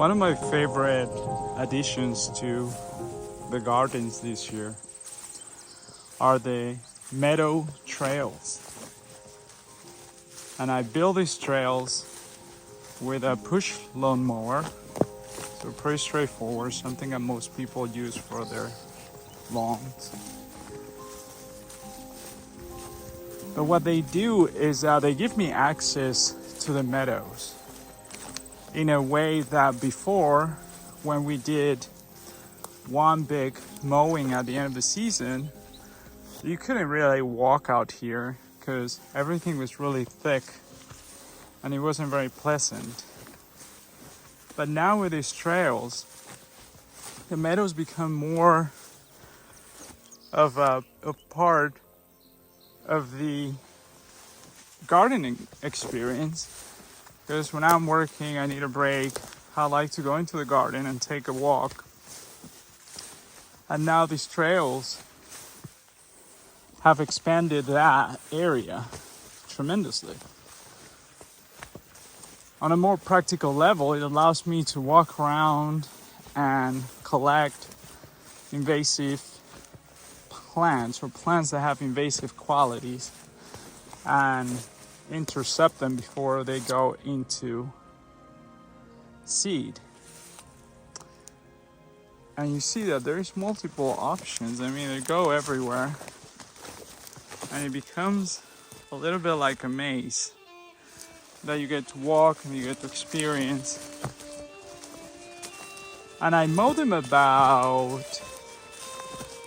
One of my favorite additions to the gardens this year are the meadow trails. And I build these trails with a push lawn mower. So pretty straightforward, something that most people use for their lawns. But what they do is they give me access to the meadows in a way that before, when we did one big mowing at the end of the season, you couldn't really walk out here because everything was really thick and it wasn't very pleasant. But now with these trails, the meadows become more of a part of the gardening experience. Because when I'm working, I need a break. I like to go into the garden and take a walk. And now these trails have expanded that area tremendously. On a more practical level, it allows me to walk around and collect invasive plants or plants that have invasive qualities and intercept them before they go into seed. And you see that there's multiple options. I mean, they go everywhere. And it becomes a little bit like a maze that you get to walk and you get to experience. And I mow them about,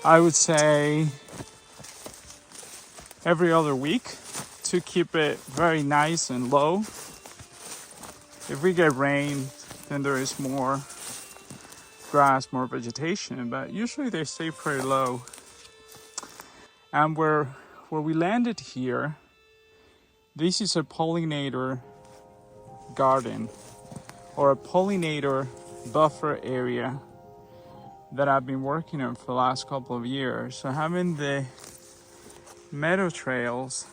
I would say, every other week to keep it very nice and low. If we get rain, then there is more grass, more vegetation, but usually they stay pretty low. And where we landed here, this is a pollinator garden or a pollinator buffer area that I've been working on for the last couple of years. So having the meadow trails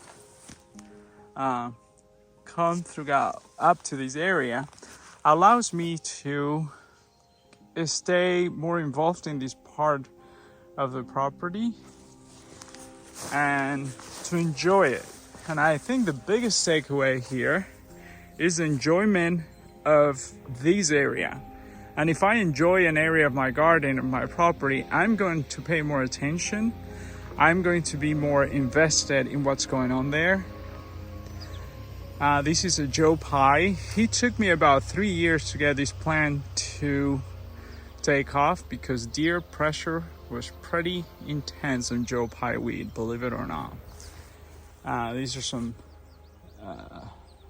come throughout up to this area allows me to stay more involved in this part of the property and to enjoy it. And I think the biggest takeaway here is enjoyment of this area. And if I enjoy an area of my garden or my property, I'm going to pay more attention. I'm going to be more invested in what's going on there. This is a Joe Pye. He took me about 3 years to get this plant to take off because deer pressure was pretty intense on Joe Pye weed, believe it or not. These are some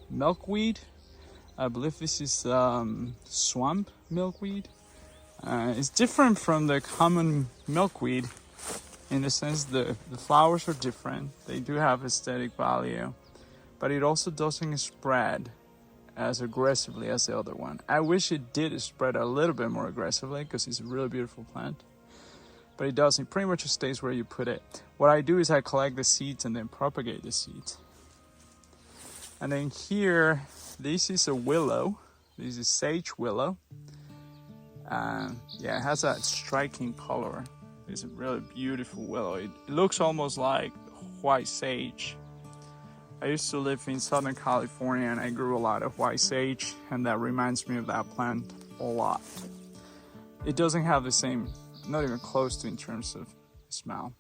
milkweed. I believe this is swamp milkweed. It's different from the common milkweed in the sense the flowers are different. They do have aesthetic value, but it also doesn't spread as aggressively as the other one. I wish it did spread a little bit more aggressively because it's a really beautiful plant, but it doesn't. It pretty much stays where you put it. What I do is I collect the seeds and then propagate the seeds. And then here, this is a willow. This is sage willow. Yeah, it has that striking color. It's a really beautiful willow. It looks almost like white sage. I used to live in Southern California and I grew a lot of white sage, and that reminds me of that plant a lot. It doesn't have the same, not even close to in terms of smell.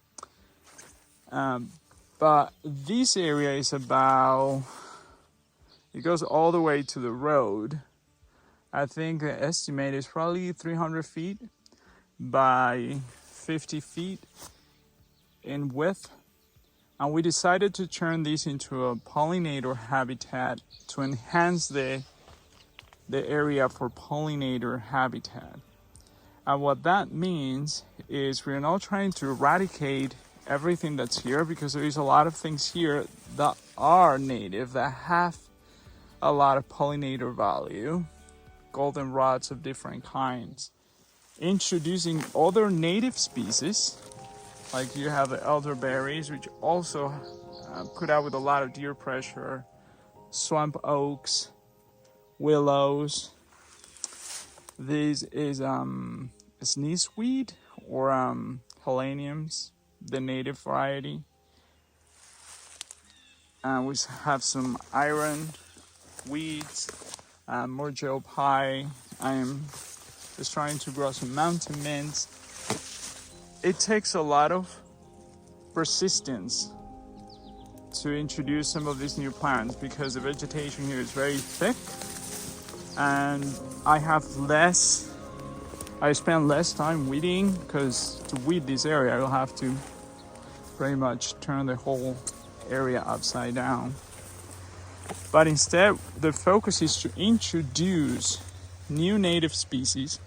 But this area is about, it goes all the way to the road. I think the estimate is probably 300 feet by 50 feet in width. And we decided to turn this into a pollinator habitat to enhance the area for pollinator habitat. And what that means is we're not trying to eradicate everything that's here, because there is a lot of things here that are native, that have a lot of pollinator value, goldenrods of different kinds. Introducing other native species, like you have the elderberries, which also put out with a lot of deer pressure, swamp oaks, willows, This is sneezeweed or heleniums, the native variety. We have some iron weeds, Mojo pie. I am just trying to grow some mountain mints. It takes a lot of persistence to introduce some of these new plants because the vegetation here is very thick, and I spend less time weeding, because to weed this area I'll have to pretty much turn the whole area upside down. But instead the focus is to introduce new native species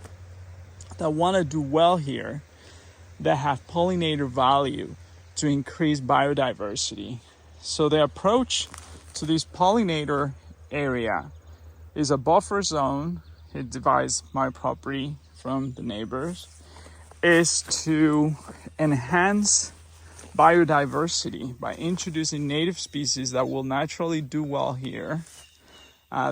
that want to do well here, that have pollinator value to increase biodiversity. So the approach to this pollinator area is a buffer zone. It divides my property from the neighbors, is to enhance biodiversity by introducing native species that will naturally do well here.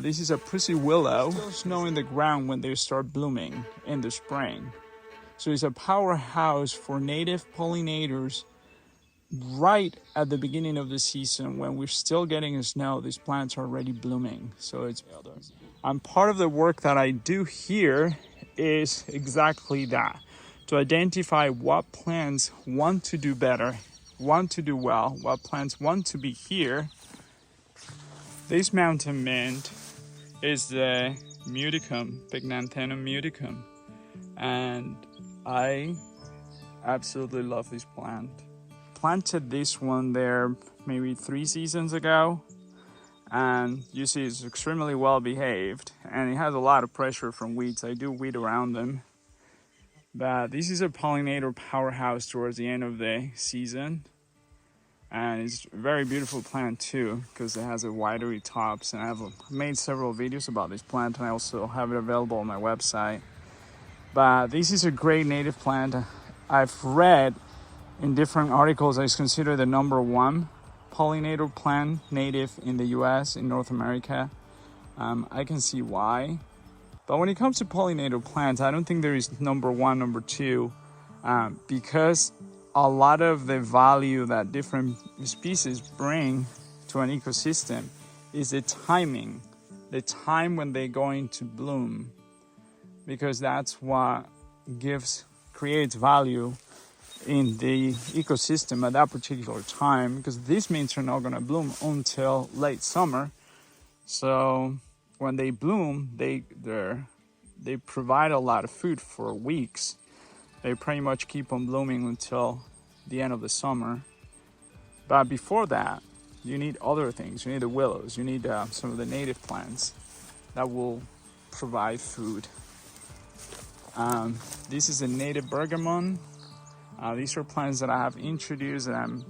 This is a pussy willow. Still snow in the ground when they start blooming in the spring. So it's a powerhouse for native pollinators right at the beginning of the season when we're still getting snow. These plants are already blooming. So it's part of the work that I do here is exactly that, to identify what plants want to do better, want to do well, what plants want to be here. This mountain mint is the muticum, Pygnanthenum muticum, and I absolutely love this plant. Planted this one there maybe 3 seasons ago, and you see it's extremely well behaved, and it has a lot of pressure from weeds. I do weed around them, but this is a pollinator powerhouse towards the end of the season, and it's a very beautiful plant too because it has a widery tops. And I've made several videos about this plant, and I also have it available on my website. But this is a great native plant. I've read in different articles it's considered the #1 pollinator plant native in the US, in North America. I can see why. But when it comes to pollinator plants, I don't think there is #1, #2, because a lot of the value that different species bring to an ecosystem is the timing, the time when they're going to bloom, because that's what creates value in the ecosystem at that particular time, because these mints are not going to bloom until late summer. So when they bloom, they provide a lot of food for weeks. They pretty much keep on blooming until the end of the summer. But before that, you need other things. You need the willows, you need some of the native plants that will provide food. This is a native bergamot. These are plants that I have introduced and I'm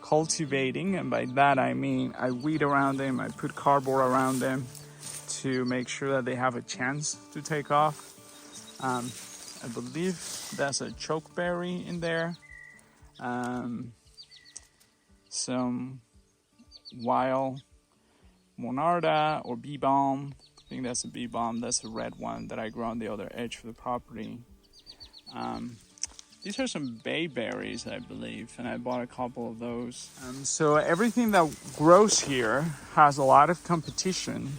cultivating, and by that I mean I weed around them, I put cardboard around them to make sure that they have a chance to take off. I believe that's a chokeberry in there. Some wild monarda or bee balm. I think that's a bee balm. That's a red one that I grow on the other edge of the property. These are some bayberries, I believe, and I bought a couple of those. So everything that grows here has a lot of competition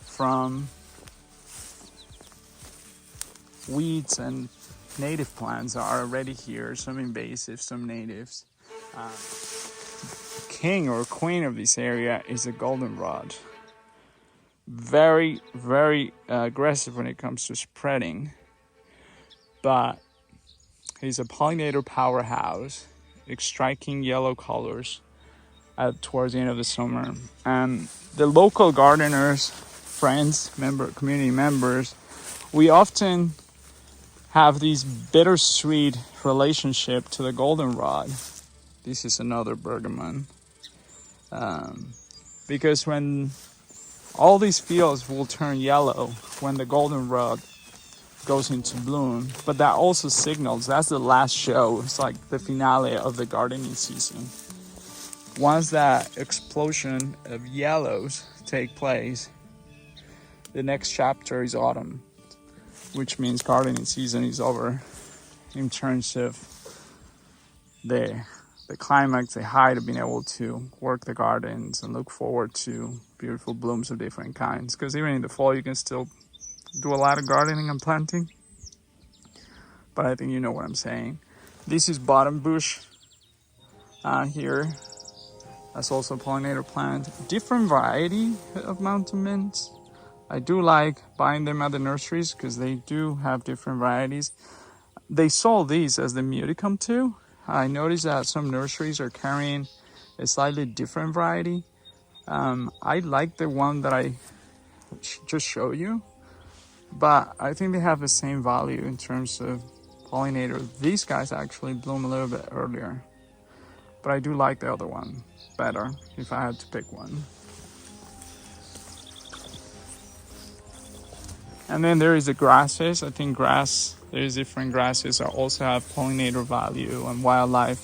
from weeds, and native plants are already here, some invasive, some natives. King or queen of this area is a goldenrod. Very, very aggressive when it comes to spreading, but he's a pollinator powerhouse, striking yellow colors towards the end of the summer. And the local gardeners, friends, community members, we often have these bittersweet relationship to the goldenrod. This is another bergamot. Because when all these fields will turn yellow when the goldenrod goes into bloom, but that also signals that's the last show. It's like the finale of the gardening season. Once that explosion of yellows take place, the next chapter is autumn. which means gardening season is over in terms of the climax, the height of being able to work the gardens and look forward to beautiful blooms of different kinds. Because even in the fall, you can still do a lot of gardening and planting. But I think you know what I'm saying. This is bottom bush here. That's also a pollinator plant. Different variety of mountain mints. I do like buying them at the nurseries because they do have different varieties. They sold these as the Meadow too. I noticed that some nurseries are carrying a slightly different variety. I like the one that I just showed you, but I think they have the same value in terms of pollinator. These guys actually bloom a little bit earlier, but I do like the other one better if I had to pick one. And then there is the grasses. I think there's different grasses that also have pollinator value and wildlife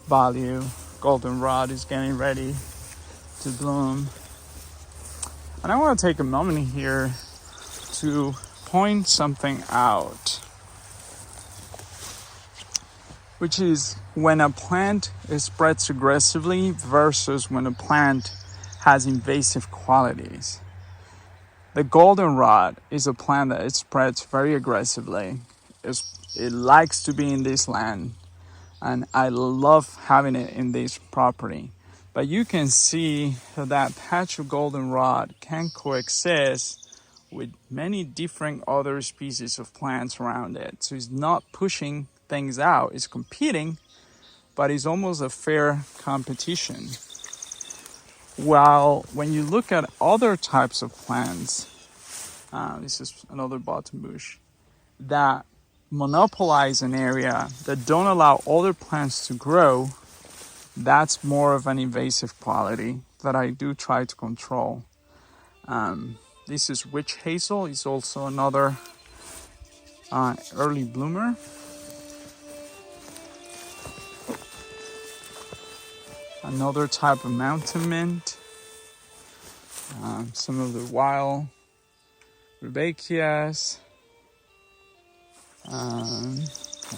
value. Goldenrod is getting ready to bloom. And I want to take a moment here to point something out, which is when a plant spreads aggressively versus when a plant has invasive qualities. The goldenrod is a plant that it spreads very aggressively. It likes to be in this land, and I love having it in this property. But you can see that patch of goldenrod can coexist with many different other species of plants around it. So it's not pushing things out, it's competing, but it's almost a fair competition. While when you look at other types of plants, this is another bottom bush, that monopolize an area, that don't allow other plants to grow, that's more of an invasive quality that I do try to control. This is witch hazel, is also another early bloomer. Another type of mountain mint. Some of the wild Rubaceae.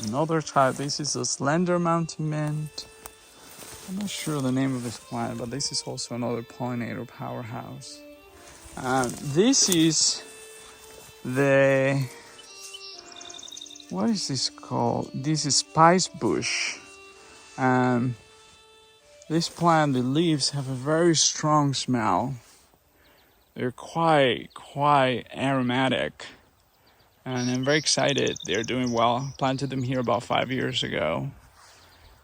Another type, this is a slender mountain mint. I'm not sure the name of this plant, but this is also another pollinator powerhouse. This is what is this called? This is spice bush. This plant, the leaves have a very strong smell. They're quite aromatic. And I'm very excited. They're doing well. Planted them here about 5 years ago,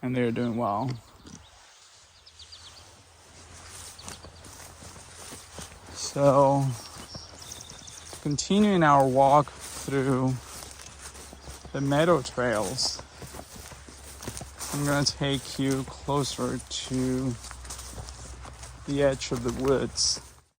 and they're doing well. So, continuing our walk through the meadow trails, I'm going to take you closer to the edge of the woods.